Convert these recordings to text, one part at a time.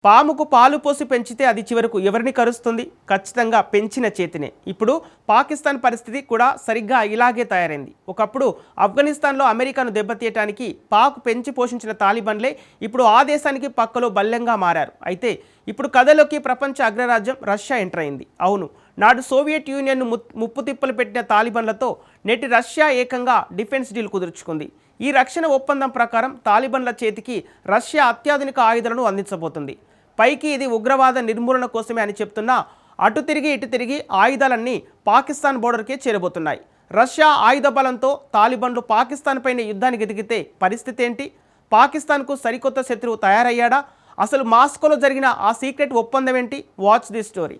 పాముకు పాలు పోసి పెంచితే అది చివరకు ఎవరిని కరుస్తుంది? ఖచ్చితంగా పెంచిన చేతినే. ఇప్పుడు పాకిస్తాన్ పరిస్థితి కూడా సరిగ్గా ఇలాగే తయారైంది. ఒకప్పుడు ఆఫ్ఘనిస్తాన్లో అమెరికాను దెబ్బతీయటానికి పాక్ పెంచి పోషించిన తాలిబాన్లే ఇప్పుడు ఆ దేశానికి పక్కలో బల్లెంగా మారారు. అయితే ఇప్పుడు కథలోకి ప్రపంచ అగ్రరాజ్యం రష్యా ఎంటర్ అయింది. అవును, నాడు సోవియట్ యూనియన్ను ముప్పు తిప్పలు పెట్టిన తాలిబాన్లతో నేటి రష్యా ఏకంగా డిఫెన్స్ డీల్ కుదుర్చుకుంది. ఈ రక్షణ ఒప్పందం ప్రకారం తాలిబాన్ల చేతికి రష్యా అత్యాధునిక ఆయుధాలను అందించబోతుంది. పైకి ఇది ఉగ్రవాద నిర్మూలన కోసమే అని చెప్తున్నా అటు తిరిగి ఇటు తిరిగి ఆయుధాలన్నీ పాకిస్తాన్ బోర్డర్కే చేరబోతున్నాయి. రష్యా ఆయుధ బలంతో తాలిబాన్లు పాకిస్తాన్ పైన యుద్ధానికి దిగితే పరిస్థితి ఏంటి? పాకిస్తాన్కు సరికొత్త శత్రువు తయారయ్యాడా? అసలు మాస్కోలో జరిగిన ఆ సీక్రెట్ ఒప్పందం ఏంటి? Watch the story.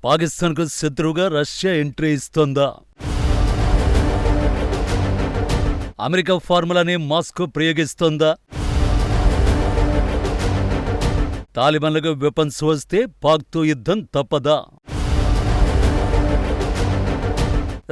పాకిస్తాన్కు శత్రువుగా రష్యా ఎంట్రీ ఇస్తోందా? అమెరికా ఫార్ములాని మాస్కో ప్రయోగిస్తోందా? తాలిబాన్లకు వెపన్స్ వస్తే పాక్తో యుద్ధం తప్పదా?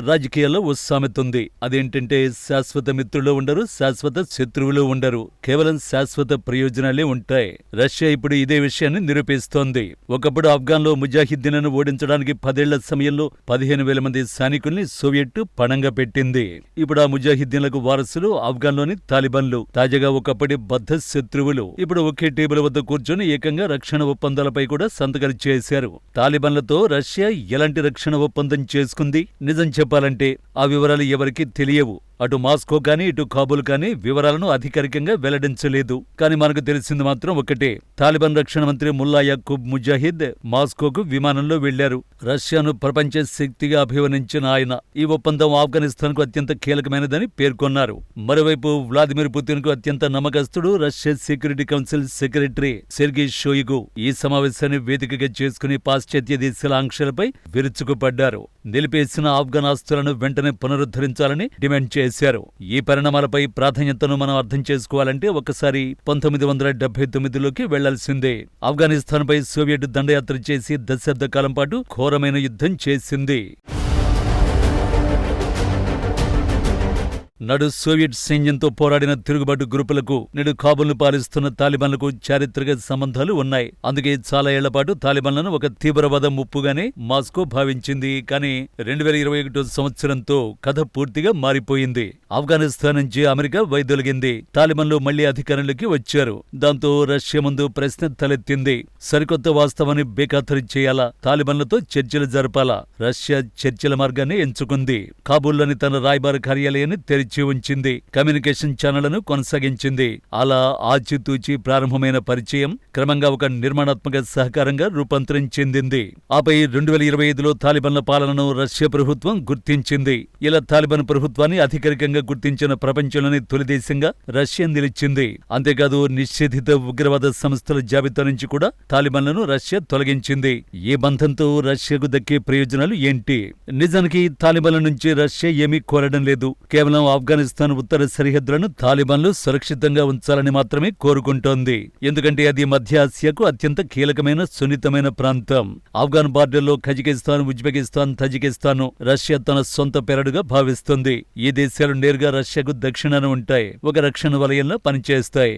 రాజకీయాల్లో ఓ సామెత ఉంది. అదేంటంటే శాశ్వత మిత్రులు ఉండరు, శాశ్వత శత్రువులు ఉండరు, కేవలం శాశ్వత ప్రయోజనాలే ఉంటాయి. రష్యా ఇప్పుడు ఇదే విషయాన్ని నిరూపిస్తోంది. ఒకప్పుడు ఆఫ్ఘాన్లో ముజాహిద్దీన్లను ఓడించడానికి 10 ఏళ్ల సమయంలో 15,000 మంది సైనికుల్ని సోవియట్ పణంగా పెట్టింది. ఇప్పుడు ఆ ముజాహిద్దీన్లకు వారసులు ఆఫ్ఘాన్లోని తాలిబాన్లు. తాజాగా ఒకప్పటి బద్ధ శత్రువులు ఇప్పుడు ఒకే టేబుల్ వద్ద కూర్చొని ఏకంగా రక్షణ ఒప్పందాలపై కూడా సంతకాలు చేశారు. తాలిబాన్లతో రష్యా ఎలాంటి రక్షణ ఒప్పందం చేసుకుంది? నిజం చెప్పాలంటే ఆ వివరాలు ఎవరికీ తెలియవు. అటు మాస్కో కానీ ఇటు కాబూల్ కానీ వివరాలను అధికారికంగా వెల్లడించలేదు. కానీ మనకు తెలిసింది మాత్రం ఒకటే, తాలిబాన్ రక్షణ మంత్రి ముల్లా యాకూబ్ ముజాహిద్ మాస్కోకు విమానంలో వెళ్లారు. రష్యాను ప్రపంచ శక్తిగా అభివర్ణించిన ఆయన ఈ ఒప్పందం ఆఫ్ఘనిస్తాన్కు అత్యంత కీలకమైనదని పేర్కొన్నారు. మరోవైపు వ్లాదిమిర్ పుతిన్ కు అత్యంత నమ్మకస్తుడు Russia security council secretary Sergei Shoigu ఈ సమావేశాన్ని వేదికగా చేసుకుని పాశ్చాత్య దేశాల ఆంక్షలపై విరుచుకుపడ్డారు. నిలిపేసిన ఆఫ్ఘన్ ఆస్తులను వెంటనే పునరుద్ధరించాలని డిమాండ్ చేశారు. ఈ పరిణామాలపై ప్రాధాన్యతను మనం అర్థం చేసుకోవాలంటే ఒకసారి 1979లోకి వెళ్లాల్సిందే. ఆఫ్ఘనిస్తాన్పై సోవియట్ దండయాత్ర చేసి దశాబ్ద కాలం పాటు ఘోరమైన యుద్ధం చేసింది. నాడు సోవియట్ సైన్యంతో పోరాడిన తిరుగుబాటు గ్రూపులకు నేడు కాబూల్ను పాలిస్తున్న తాలిబాన్లకు చారిత్రక సంబంధాలు ఉన్నాయి. అందుకే చాలా ఏళ్లపాటు తాలిబాన్లను ఒక తీవ్రవాద ముప్పుగానే మాస్కో భావించింది. కానీ 2021 సంవత్సరంతో కథ పూర్తిగా మారిపోయింది. ఆఫ్ఘనిస్తాన్ నుంచి అమెరికా వైదొలిగింది. తాలిబాన్లు మళ్లీ అధికారంలోకి వచ్చారు. దాంతో రష్యా ముందు ప్రశ్న తలెత్తింది. సరికొత్త వాస్తవాన్ని బేఖాతరు చేయాలా? తాలిబాన్లతో చర్చలు జరపాలా? రష్యా చర్చల మార్గాన్ని ఎంచుకుంది. కాబూల్లోని తన రాయబార కార్యాలయాన్ని తెరిచి ఉంచింది. కమ్యూనికేషన్ ఛానళ్లను కొనసాగించింది. అలా ఆచితూచి ప్రారంభమైన పరిచయం క్రమంగా ఒక నిర్మాణాత్మక సహకారంగా రూపాంతరం చెందింది. ఆపై 2025లో తాలిబాన్ల పాలనను రష్యా ప్రభుత్వం గుర్తించింది. ఇలా తాలిబాన్ ప్రభుత్వాన్ని అధికారికంగా గుర్తించిన ప్రపంచంలోని తొలి దేశంగా రష్యా నిలిచింది. అంతేకాదు నిషేధిత ఉగ్రవాద సంస్థల జాబితా నుంచి కూడా తాలిబాన్లను రష్యా తొలగించింది. ఈ బంధంతో రష్యాకు దక్కే ప్రయోజనాలు ఏంటి? నిజానికి తాలిబాన్ల నుంచి రష్యా ఏమీ కోరడం లేదు. కేవలం ఆఫ్ఘనిస్తాన్ ఉత్తర సరిహద్దులను తాలిబాన్లు సురక్షితంగా ఉంచాలని మాత్రమే కోరుకుంటోంది. ఎందుకంటే అది మధ్య ఆసియాకు అత్యంత కీలకమైన సున్నితమైన ప్రాంతం. ఆఫ్ఘాన్ బార్డర్లో కజకిస్తాన్, ఉజ్బెకిస్తాన్, తజికిస్తాన్ రష్యా తన సొంత పెరడుగా భావిస్తుంది. ఈ దేశాలు నేరుగా రష్యాకు దక్షిణాన ఉంటాయి. ఒక రక్షణ వలయంలో పనిచేస్తాయి.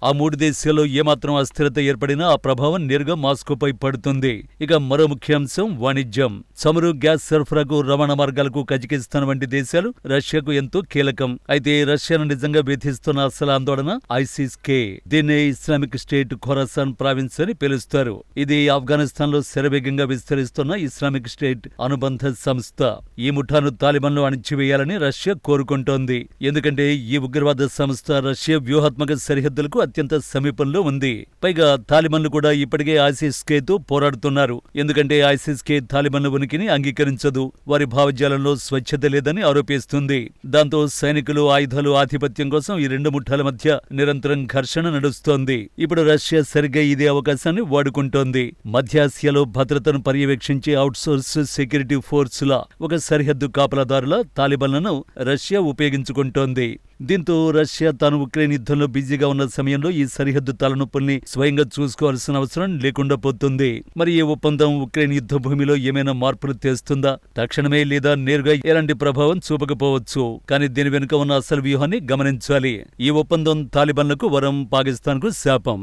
ఆ 3 దేశాల్లో ఏమాత్రం అస్థిరత ఏర్పడినా ఆ ప్రభావం నేరుగా మాస్కోపై పడుతుంది. ఇక మరో ముఖ్యాంశం వాణిజ్యం. చమురు, గ్యాస్ సరఫరాకు రవాణా మార్గాలకు కజకిస్తాన్ వంటి దేశాలు రష్యాకు ఎంతో కీలకం. అయితే రష్యాను నిజంగా వేధిస్తున్న అసలు ఆందోళన ఐసిస్-కే. దీన్నే ఇస్లామిక్ స్టేట్ ఖొరాసాన్ ప్రావిన్స్ అని పిలుస్తారు. ఇది ఆఫ్ఘనిస్తాన్లో శరవేగంగా విస్తరిస్తున్న ఇస్లామిక్ స్టేట్ అనుబంధ సంస్థ. ఈ ముఠాను తాలిబాన్లు అణిచివేయాలని రష్యా కోరుకుంటోంది. ఎందుకంటే ఈ ఉగ్రవాద సంస్థ రష్యా వ్యూహాత్మక సరిహద్దులకు అత్యంత సమీపంలో ఉంది. పైగా తాలిబాన్లు కూడా ఇప్పటికే ఐసిస్-కేతో పోరాడుతున్నారు. ఎందుకంటే ఐసిస్-కే తాలిబాన్ల ఉనికిని అంగీకరించదు. వారి భావజాలంలో స్వచ్ఛత లేదని ఆరోపిస్తుంది. దాంతో సైనికులు, ఆయుధాలు, ఆధిపత్యం కోసం ఈ 2 ముఠాల మధ్య నిరంతరం ఘర్షణ నడుస్తోంది. ఇప్పుడు రష్యా సరిగ్గా ఇదే అవకాశాన్ని వాడుకుంటోంది. మధ్యాసియాలో భద్రతను పర్యవేక్షించే అవుట్సోర్స్ సెక్యూరిటీ ఫోర్సుల ఒక సరిహద్దు కాపలాదారుల తాలిబాన్లను రష్యా ఉపయోగించుకుంటోంది. దీంతో రష్యా తాను ఉక్రెయిన్ యుద్ధంలో బిజీగా ఉన్న సమయంలో ఈ సరిహద్దు తలనొప్పుల్ని స్వయంగా చూసుకోవాల్సిన అవసరం లేకుండా పోతుంది. మరి ఈ ఒప్పందం ఉక్రెయిన్ యుద్ధ భూమిలో ఏమైనా మార్పులు తెస్తుందా? తక్షణమే లేదా నేరుగా ఎలాంటి ప్రభావం చూపకపోవచ్చు. కానీ దీని వెనుక ఉన్న అసలు వ్యూహాన్ని గమనించాలి. ఈ ఒప్పందం తాలిబాన్లకు వరం, పాకిస్తాన్కు శాపం.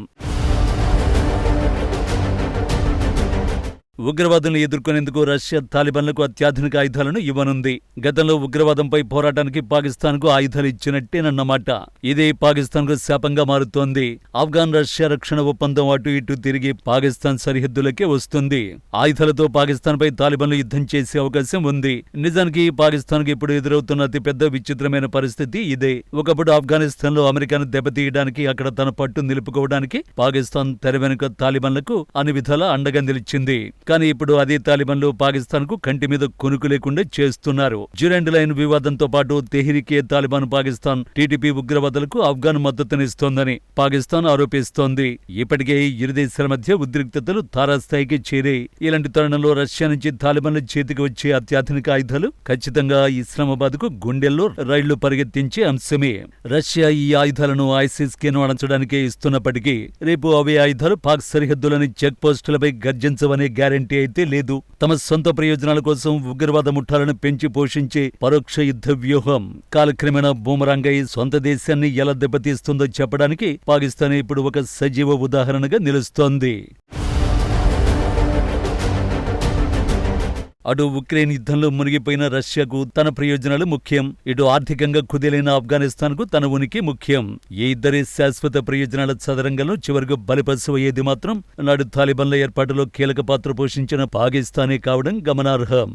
ఉగ్రవాదులను ఎదుర్కొనేందుకు రష్యా తాలిబాన్లకు అత్యాధునిక ఆయుధాలను ఇవ్వనుంది. గతంలో ఉగ్రవాదంపై పోరాటానికి పాకిస్తాన్కు ఆయుధాలు ఇచ్చినట్టేనన్నమాట. ఇదే పాకిస్తాన్కు శాపంగా మారుతోంది. ఆఫ్ఘాన్ రష్యా రక్షణ ఒప్పందం అటు ఇటు తిరిగి పాకిస్తాన్ సరిహద్దులకే వస్తుంది. ఆయుధాలతో పాకిస్తాన్పై తాలిబాన్లు యుద్ధం చేసే అవకాశం ఉంది. నిజానికి పాకిస్తాన్కు ఇప్పుడు ఎదురవుతున్న అతిపెద్ద విచిత్రమైన పరిస్థితి ఇదే. ఒకప్పుడు ఆఫ్ఘనిస్తాన్లో అమెరికాను దెబ్బతీయడానికి, అక్కడ తన పట్టు నిలుపుకోవడానికి పాకిస్తాన్ తెర వెనుక తాలిబాన్లకు అన్ని విధాలా అండగా నిలిచింది. కానీ ఇప్పుడు అదే తాలిబాన్లు పాకిస్తాన్కు కంటి మీద కొనుకు లేకుండా చేస్తున్నారు. డ్యూరాండ్ లైన్ వివాదంతో పాటు తెహ్రీకే తాలిబాన్ పాకిస్తాన్, టీటీపీ ఉగ్రవాదులకు ఆఫ్ఘాన్ మద్దతునిస్తోందని పాకిస్తాన్ ఆరోపిస్తోంది. ఇప్పటికే ఇరు దేశాల మధ్య ఉద్రిక్తతలు తారాస్థాయికి చేరాయి. ఇలాంటి తరుణంలో రష్యా నుంచి తాలిబాన్ల చేతికి వచ్చే అత్యాధునిక ఆయుధాలు ఖచ్చితంగా ఇస్లామాబాద్కు గుండెల్లో రైళ్లు పరిగెత్తించే అంశమే. రష్యా ఈ ఆయుధాలను ఐసిస్ కి అణచడానికే ఇస్తున్నప్పటికీ రేపు అవే ఆయుధాలు పాక్ సరిహద్దులోని చెక్ పోస్టులపై గర్జించవనే గ్యారెంటీ అయితే లేదు. తమ సొంత ప్రయోజనాల కోసం ఉగ్రవాద ముఠాలను పెంచి పోషించే పరోక్ష యుద్ధ వ్యూహం కాలక్రమేణా బూమరాంగై సొంత దేశాన్ని ఎలా దెబ్బతీస్తుందో చెప్పడానికి పాకిస్తాన్ ఇప్పుడు ఒక సజీవ ఉదాహరణగా నిలుస్తోంది. అటు ఉక్రెయిన్ యుద్ధంలో మునిగిపోయిన రష్యాకు తన ప్రయోజనాలు ముఖ్యం. ఇటు ఆర్థికంగా కుదేలైన ఆఫ్ఘనిస్తాన్కు తన ఉనికి ముఖ్యం. ఈ ఇద్దరి శాశ్వత ప్రయోజనాల చదరంగంలో చివరకు బలిపశు అయ్యేది మాత్రం నాడు తాలిబాన్ల ఏర్పాటులో కీలక పాత్ర పోషించిన పాకిస్తానే కావడం గమనార్హం.